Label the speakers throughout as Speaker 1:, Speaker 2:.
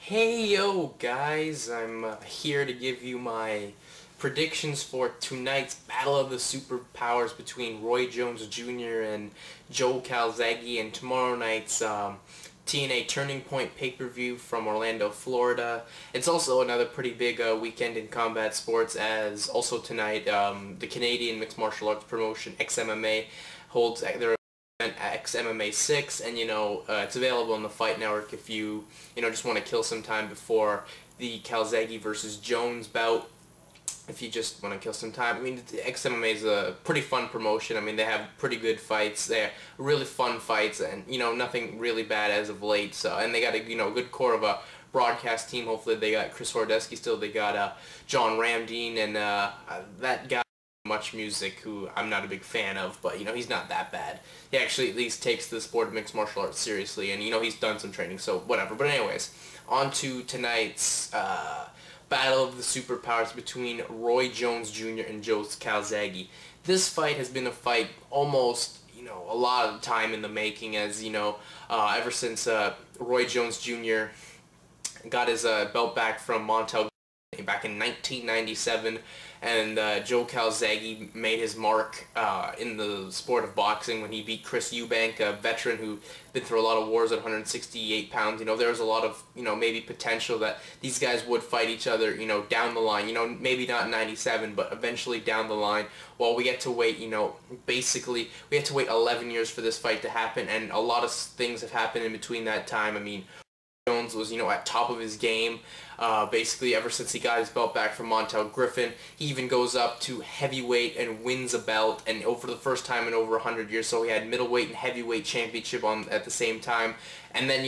Speaker 1: Hey yo guys, I'm here to give you my predictions for tonight's Battle of the Superpowers between Roy Jones Jr. and Joe Calzaghe, and tomorrow night's TNA Turning Point pay-per-view from Orlando, Florida. It's also another pretty big weekend in combat sports, as also tonight the Canadian mixed martial arts promotion XMMA holds their X MMA 6, and it's available on the Fight Network if you just want to kill some time before the Calzaghe versus Jones bout. If you just want to kill some time, I mean, XMMA is a pretty fun promotion. I mean, they have pretty good fights. They're really fun fights, and nothing really bad as of late. So, and they got a good core of a broadcast team. Hopefully, they got Chris Hordesky still. They got John Ramdeen and that guy. Much Music, who I'm not a big fan of, but he's not that bad. He actually at least takes the sport of mixed martial arts seriously, and he's done some training, so whatever. But anyways, on to tonight's Battle of the Superpowers between Roy Jones Jr. and Joe Calzaghe. This fight has been a fight almost a lot of time in the making, as ever since Roy Jones Jr. got his belt back from Montel back in 1997, and Joe Calzaghe made his mark in the sport of boxing when he beat Chris Eubank, a veteran who'd been through a lot of wars at 168 pounds. There was a lot of, maybe potential that these guys would fight each other, down the line, maybe not in 97, but eventually down the line. Well, we get to wait, basically, we had to wait 11 years for this fight to happen, and a lot of things have happened in between that time. I mean, Jones was, at top of his game, basically ever since he got his belt back from Montel Griffin. He even goes up to heavyweight and wins a belt, and for the first time in over 100 years. So he had middleweight and heavyweight championship on at the same time. And then,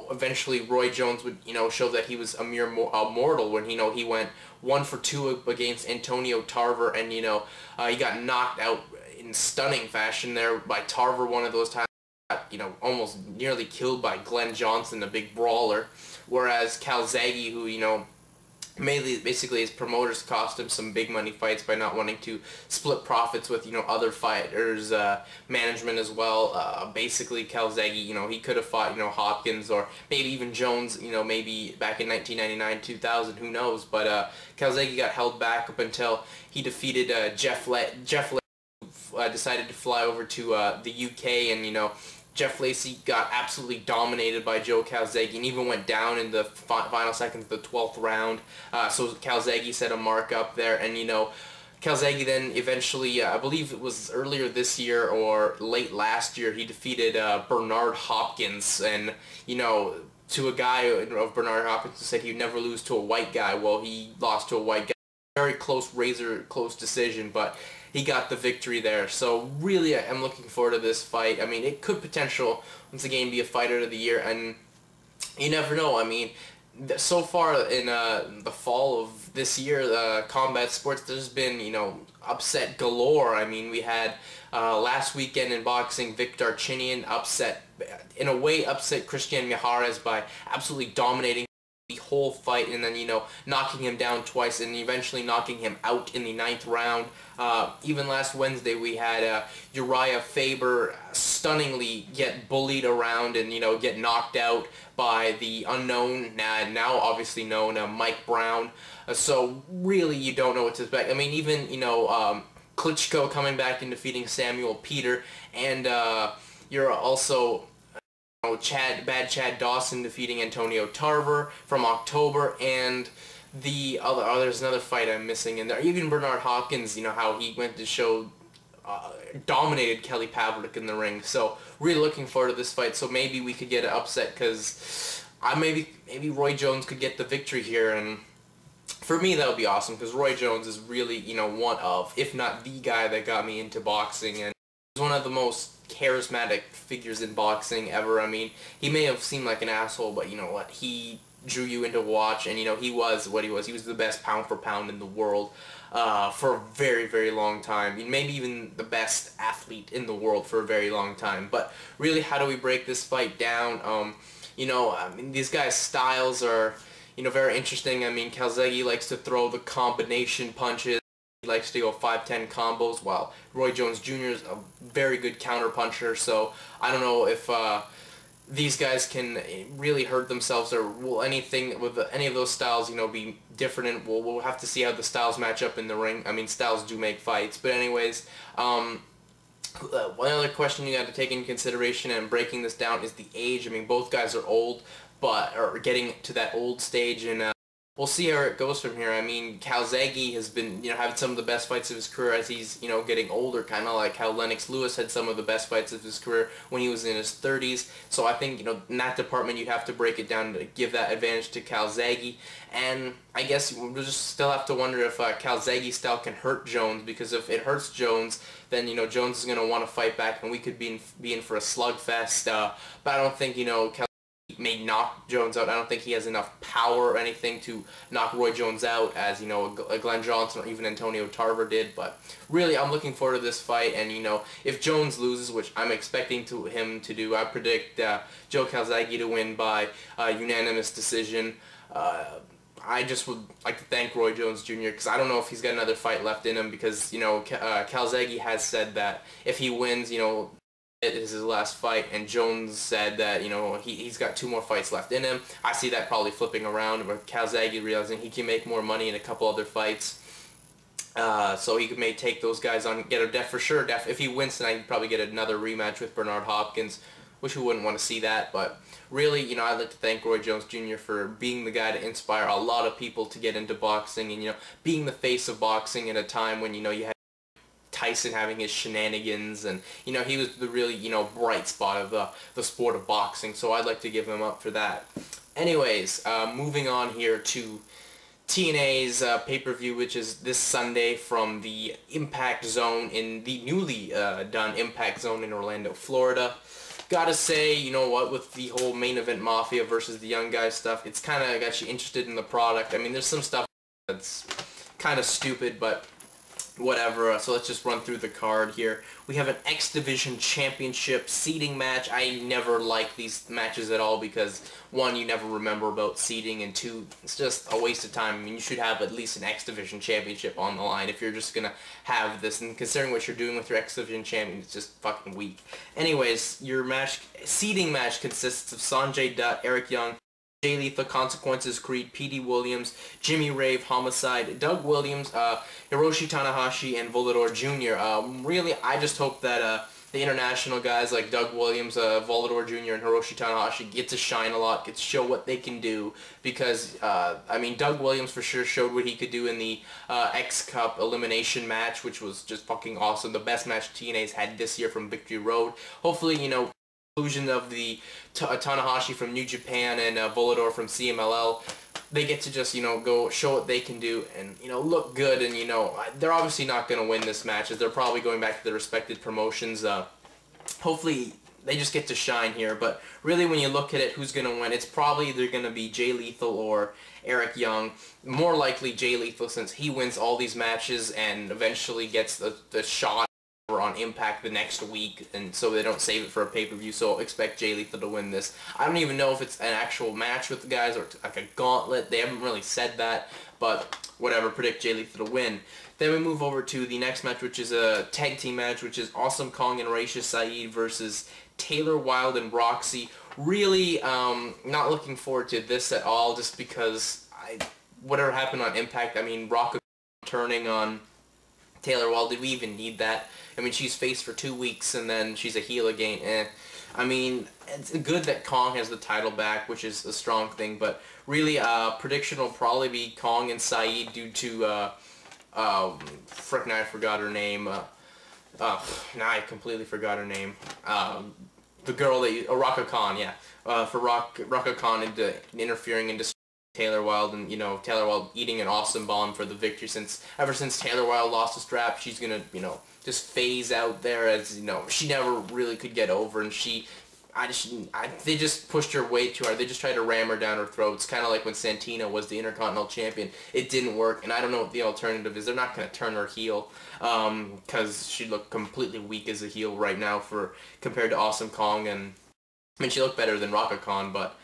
Speaker 1: eventually Roy Jones would, show that he was a mere mortal when, he went 1 for 2 against Antonio Tarver, and, he got knocked out in stunning fashion there by Tarver one of those times. Almost nearly killed by Glenn Johnson, a big brawler, whereas Calzaghe, who, mainly, basically his promoters cost him some big money fights by not wanting to split profits with, other fighters, management as well. Basically Calzaghe, he could have fought, Hopkins or maybe even Jones, maybe back in 1999, 2000, who knows, but Calzaghe got held back up until he defeated Jeff decided to fly over to the UK, and Jeff Lacey got absolutely dominated by Joe Calzaghe and even went down in the final seconds of the 12th round. So Calzaghe set a mark up there, and Calzaghe then eventually, I believe it was earlier this year or late last year, he defeated Bernard Hopkins, and to a guy of Bernard Hopkins who said he'd never lose to a white guy. Well, he lost to a white guy. Very close, razor close decision, but he got the victory there. So really, I'm looking forward to this fight. I mean, it could potential once again be a fighter of the year, and you never know. I mean, so far in the fall of this year, combat sports, there's been upset galore. I mean, we had last weekend in boxing, Vic Darchinyan upset Christian Mijares by absolutely dominating the whole fight, and then knocking him down twice and eventually knocking him out in the 9th round. Even last Wednesday we had Uriah Faber stunningly get bullied around and get knocked out by the unknown, now obviously known Mike Brown. So really, you don't know what to expect. I mean, even Klitschko coming back and defeating Samuel Peter, and you're also Chad Dawson defeating Antonio Tarver from October, and there's another fight I'm missing in there. Even Bernard Hopkins, how he went to show dominated Kelly Pavlik in the ring. So really looking forward to this fight. So maybe we could get an upset, because maybe Roy Jones could get the victory here, and for me that would be awesome, because Roy Jones is really one of, if not the guy that got me into boxing, and he's one of the most charismatic figures in boxing ever. I mean, he may have seemed like an asshole, but you know what? He drew you into watch, and he was what he was. He was the best pound for pound in the world for a very, very long time. Maybe even the best athlete in the world for a very long time. But really, how do we break this fight down? I mean, these guys' styles are, very interesting. I mean, Calzaghe likes to throw the combination punches. He likes to go 5-10 combos, while Roy Jones Jr. is a very good counter puncher. So I don't know if these guys can really hurt themselves, or will anything with any of those styles, you know, be different, and we'll have to see how the styles match up in the ring. I mean, styles do make fights, but anyways, one other question you got to take into consideration and breaking this down is the age. I mean, both guys are old, but are getting to that old stage, and we'll see how it goes from here. I mean, Calzaghe has been, you know, having some of the best fights of his career as he's, you know, getting older, kind of like how Lennox Lewis had some of the best fights of his career when he was in his 30s. So I think, you know, in that department, you'd have to break it down to give that advantage to Calzaghe. And I guess we'll just still have to wonder if Calzaghe's style can hurt Jones, because if it hurts Jones, then, you know, Jones is going to want to fight back, and we could be in for a slugfest. But I don't think, you know, may knock Jones out. I don't think he has enough power or anything to knock Roy Jones out, as, you know, Glenn Johnson or even Antonio Tarver did. But really, I'm looking forward to this fight, and, you know, if Jones loses, which I'm expecting him to do, I predict Joe Calzaghe to win by unanimous decision. I just would like to thank Roy Jones Jr. because I don't know if he's got another fight left in him, because, you know, Calzaghe has said that if he wins, you know, it is his last fight, and Jones said that, you know, he's got 2 more fights left in him. I see that probably flipping around, but Calzaghe realizing he can make more money in a couple other fights. So he may take those guys on, get a for sure. If he wins tonight, he'd probably get another rematch with Bernard Hopkins, which we wouldn't want to see that. But really, you know, I'd like to thank Roy Jones Jr. for being the guy to inspire a lot of people to get into boxing, and, you know, being the face of boxing at a time when, you know, you had Tyson having his shenanigans, and, you know, he was the really, you know, bright spot of the sport of boxing. So I'd like to give him up for that. Anyways, moving on here to TNA's pay-per-view, which is this Sunday from the Impact Zone in the newly done Impact Zone in Orlando, Florida. Gotta say, you know what, with the whole main event Mafia versus the Young Guys stuff, it's kind of got you interested in the product. I mean, there's some stuff that's kind of stupid, but whatever. So let's just run through the card here. We have an X Division Championship seeding match. I never like these matches at all, because 1, you never remember about seeding, and 2, it's just a waste of time. I mean, you should have at least an X Division Championship on the line if you're just gonna have this, and considering what you're doing with your X Division Champion, it's just fucking weak. Anyways, your seeding match consists of Sanjay Dutt, Eric Young, Jay Lethal, Consequences, Creed, P.D. Williams, Jimmy Rave, Homicide, Doug Williams, Hiroshi Tanahashi, and Volador Jr. Really, I just hope that the international guys like Doug Williams, Volador Jr., and Hiroshi Tanahashi get to shine a lot, get to show what they can do, because, I mean, Doug Williams for sure showed what he could do in the X Cup elimination match, which was just fucking awesome. The best match TNA's had this year from Victory Road. Hopefully, you know, inclusion of the Tanahashi from New Japan and Volador from CMLL, they get to just, you know, go show what they can do and, you know, look good. And, you know, they're obviously not going to win this match, as they're probably going back to their respected promotions. Hopefully they just get to shine here. But really, when you look at it, who's going to win, it's probably either going to be Jay Lethal or Eric Young. More likely Jay Lethal, since he wins all these matches and eventually gets the shot on Impact the next week, and so they don't save it for a pay-per-view. So expect Jay Lethal to win this. I don't even know if it's an actual match with the guys or like a gauntlet. They haven't really said that, but whatever, predict Jay Lethal to win. Then we move over to the next match, which is a tag team match, which is Awesome Kong and Raiesha Saed versus Taylor Wilde and Roxxi. Really, not looking forward to this at all, just because whatever happened on Impact, I mean, Rock turning on Taylor Wilde, did we even need that? I mean, she's face for 2 weeks, and then she's a heel again. I mean, it's good that Kong has the title back, which is a strong thing, but really, prediction will probably be Kong and Saed due to, frick, now I forgot her name. Now I completely forgot her name. The girl that Raka Khan, yeah. For Raka Khan interfering into Taylor Wilde, and, you know, Taylor Wilde eating an awesome bomb for the victory. Ever since Taylor Wilde lost the strap, she's gonna, you know, just phase out there, as, you know, she never really could get over, and they just pushed her way too hard. They just tried to ram her down her throat. It's kind of like when Santina was the Intercontinental Champion. It didn't work, and I don't know what the alternative is. They're not going to turn her heel, because she looked completely weak as a heel right now compared to Awesome Kong, and, I mean, she looked better than Raka Khan, but,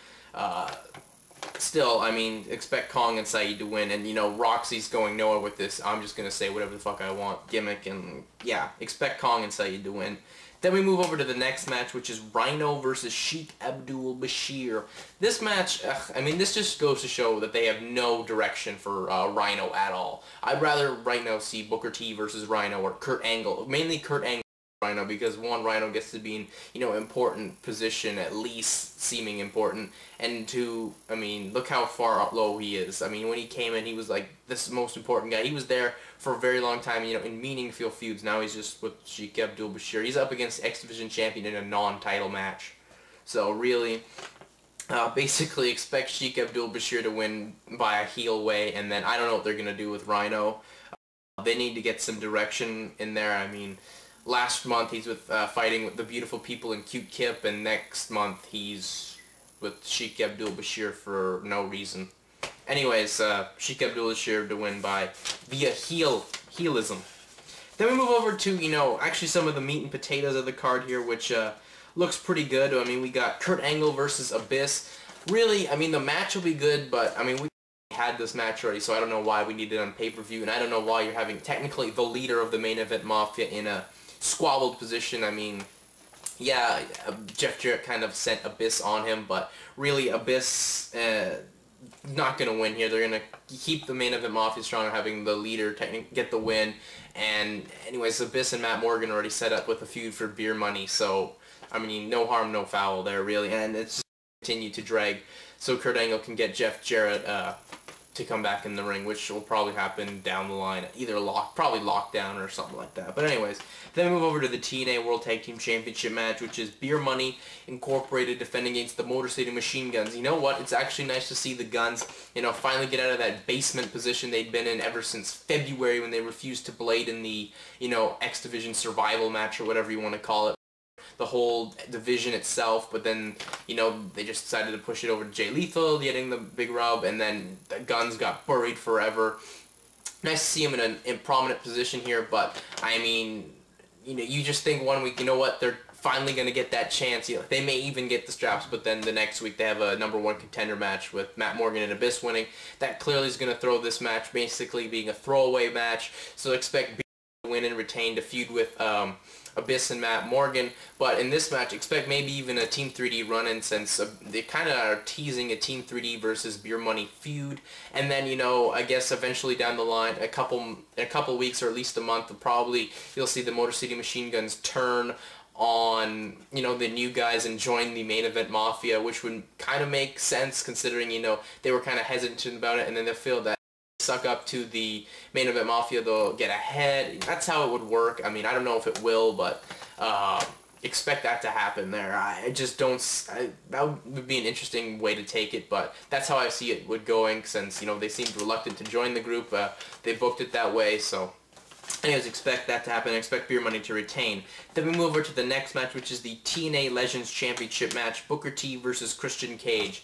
Speaker 1: still, I mean, expect Kong and Saed to win, and, you know, Roxy's going nowhere with this I'm just going to say whatever the fuck I want gimmick, and, yeah, expect Kong and Saed to win. Then we move over to the next match, which is Rhino versus Sheik Abdul Bashir. This match, I mean, this just goes to show that they have no direction for Rhino at all. I'd rather right now see Booker T versus Rhino or Kurt Angle, mainly Kurt Angle. Rhino, because one, Rhino gets to be in, you know, important position, at least seeming important, and two, I mean, look how far up low he is. I mean, when he came in, he was like this most important guy. He was there for a very long time, you know, in meaningful feuds. Now he's just with Sheik Abdul Bashir. He's up against X Division champion in a non-title match. So really, basically expect Sheik Abdul Bashir to win by a heel way, and then I don't know what they're gonna do with Rhino. They need to get some direction in there. I mean, last month he's with fighting with the beautiful people in Cute Kip, and next month he's with Sheik Abdul Bashir for no reason. Anyways, Sheik Abdul Bashir to win by via heelism. Then we move over to, you know, actually some of the meat and potatoes of the card here, which looks pretty good. I mean, we got Kurt Angle versus Abyss. Really, I mean, the match will be good, but I mean, we had this match already, so I don't know why we need it on pay-per-view, and I don't know why you're having technically the leader of the main event Mafia in a squabbled position. I mean, yeah, Jeff Jarrett kind of sent Abyss on him, but really Abyss not going to win here. They're going to keep the main event Mafia strong, having the leader get the win. And anyways, Abyss and Matt Morgan already set up with a feud for beer money, so I mean, no harm, no foul there really, and it's just continue to drag so Kurt Angle can get Jeff Jarrett to come back in the ring, which will probably happen down the line, either probably lockdown or something like that. But anyways, then we move over to the TNA World Tag Team Championship match, which is Beer Money Incorporated defending against the Motor City Machine Guns. You know what? It's actually nice to see the Guns, you know, finally get out of that basement position they'd been in ever since February when they refused to blade in the, you know, X Division survival match or whatever you want to call it. The whole division itself, but then, you know, they just decided to push it over to Jay Lethal, getting the big rub, and then the Guns got buried forever. Nice to see him in a prominent position here, but, I mean, you know, you just think one week, you know what, they're finally going to get that chance. You know, they may even get the straps, but then the next week they have a #1 contender match with Matt Morgan and Abyss winning. That clearly is going to throw this match basically being a throwaway match, so expect Beer to win and retain to feud with Abyss and Matt Morgan, but in this match, expect maybe even a Team 3D run-in, since they kind of are teasing a Team 3D versus Beer Money feud, and then, you know, I guess eventually down the line, in a couple weeks or at least a month, probably you'll see the Motor City Machine Guns turn on, you know, the new guys and join the main event Mafia, which would kind of make sense considering, you know, they were kind of hesitant about it, and then they'll feel that suck up to the main event Mafia, they'll get ahead. That's how it would work. I mean, I don't know if it will, but expect that to happen there. I just don't, that would be an interesting way to take it, but that's how I see it would going, since, you know, they seemed reluctant to join the group. They booked it that way, so anyways, expect that to happen. Expect Beer Money to retain. Then we move over to the next match, which is the TNA Legends Championship match, Booker T versus Christian Cage.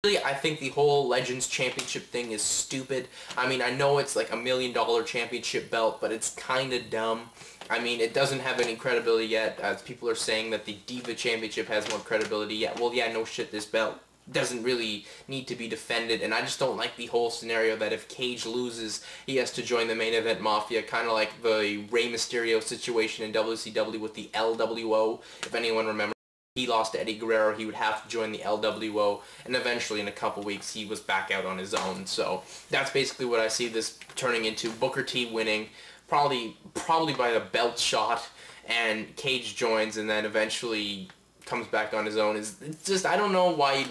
Speaker 1: I think the whole Legends Championship thing is stupid. I mean, I know it's like $1 million championship belt, but it's kind of dumb. I mean, it doesn't have any credibility yet, as people are saying that the Diva Championship has more credibility yet. Well, yeah, no shit, this belt doesn't really need to be defended, and I just don't like the whole scenario that if Cage loses, he has to join the main event Mafia, kind of like the Rey Mysterio situation in WCW with the LWO, if anyone remembers. He lost to Eddie Guerrero, he would have to join the LWO, and eventually in a couple weeks he was back out on his own. So that's basically what I see this turning into. Booker T winning, probably by a belt shot, and Cage joins and then eventually comes back on his own. It's just, I don't know why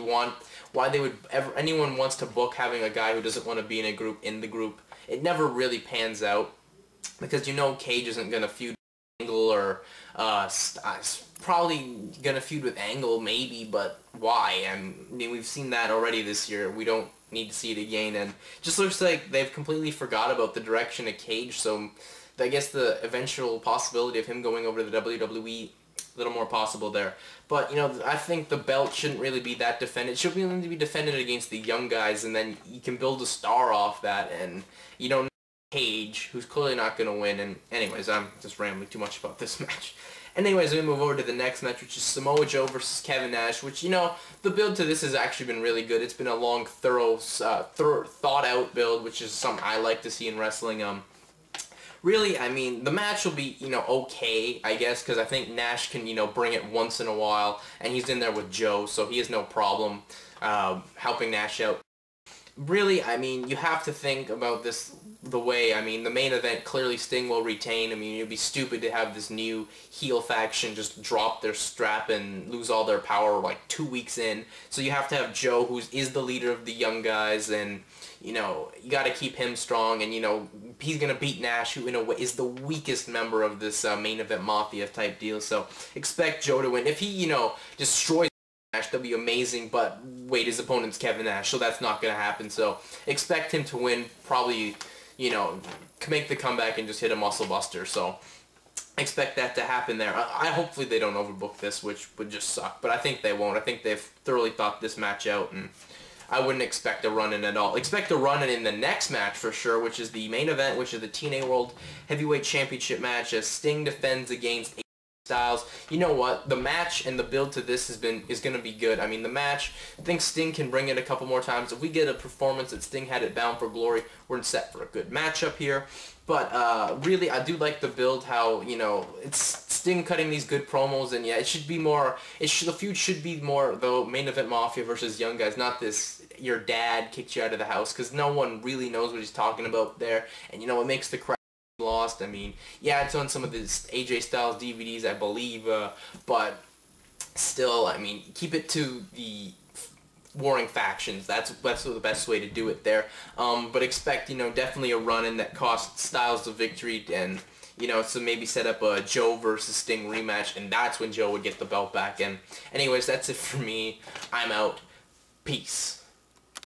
Speaker 1: anyone wants to book having a guy who doesn't want to be in the group. It never really pans out, because you know Cage isn't going to feud with Angle, or probably gonna feud with Angle maybe, but why? I mean, we've seen that already this year. We don't need to see it again, and it just looks like they've completely forgot about the direction of Cage, so I guess the eventual possibility of him going over to the WWE, a little more possible there. But, you know, I think the belt shouldn't really be that defended. It should be defended against the young guys, and then you can build a star off that, and you don't Cage, who's clearly not going to win. And anyways, I'm just rambling too much about this match. Anyways, we move over to the next match, which is Samoa Joe versus Kevin Nash, which, you know, the build to this has actually been really good. It's been a long, thorough, thought-out build, which is something I like to see in wrestling. really, I mean, the match will be, you know, okay, I guess, because I think Nash can, you know, bring it once in a while, and he's in there with Joe, so he has no problem helping Nash out. Really, I mean, you have to think about this the way, I mean, the main event, clearly Sting will retain. I mean, it'd be stupid to have this new heel faction just drop their strap and lose all their power like 2 weeks in. So you have to have Joe, who is the leader of the young guys, and, you know, you got to keep him strong, and, you know, he's going to beat Nash, who in a way is the weakest member of this main event Mafia type deal. So expect Joe to win. If he, you know, destroys Nash, that'll be amazing, but wait, his opponent's Kevin Nash, so that's not going to happen. So expect him to win, probably, you know, make the comeback and just hit a muscle buster. So expect that to happen there. I hopefully they don't overbook this, which would just suck, but I think they won't. I think they've thoroughly thought this match out, and I wouldn't expect a run-in at all. Expect a run-in in the next match for sure, which is the main event, which is the TNA World Heavyweight Championship match, as Sting defends against Styles. You know what? The match and the build to this is going to be good. I mean, the match, I think Sting can bring it a couple more times. If we get a performance that Sting had it bound for glory, we're set for a good matchup here. But really, I do like the build, how, you know, it's Sting cutting these good promos, and yeah, it should be more, the feud should be more, though, main event Mafia versus young guys, not this, your dad kicked you out of the house, because no one really knows what he's talking about there, and, you know, it makes the crowd lost. I mean, yeah, it's on some of this AJ Styles DVDs, I believe, but still, I mean, keep it to the warring factions. That's the best way to do it there. But expect, you know, definitely a run-in that costs Styles the victory, and, you know, so maybe set up a Joe versus Sting rematch, and that's when Joe would get the belt back. And anyways, that's it for me. I'm out. Peace.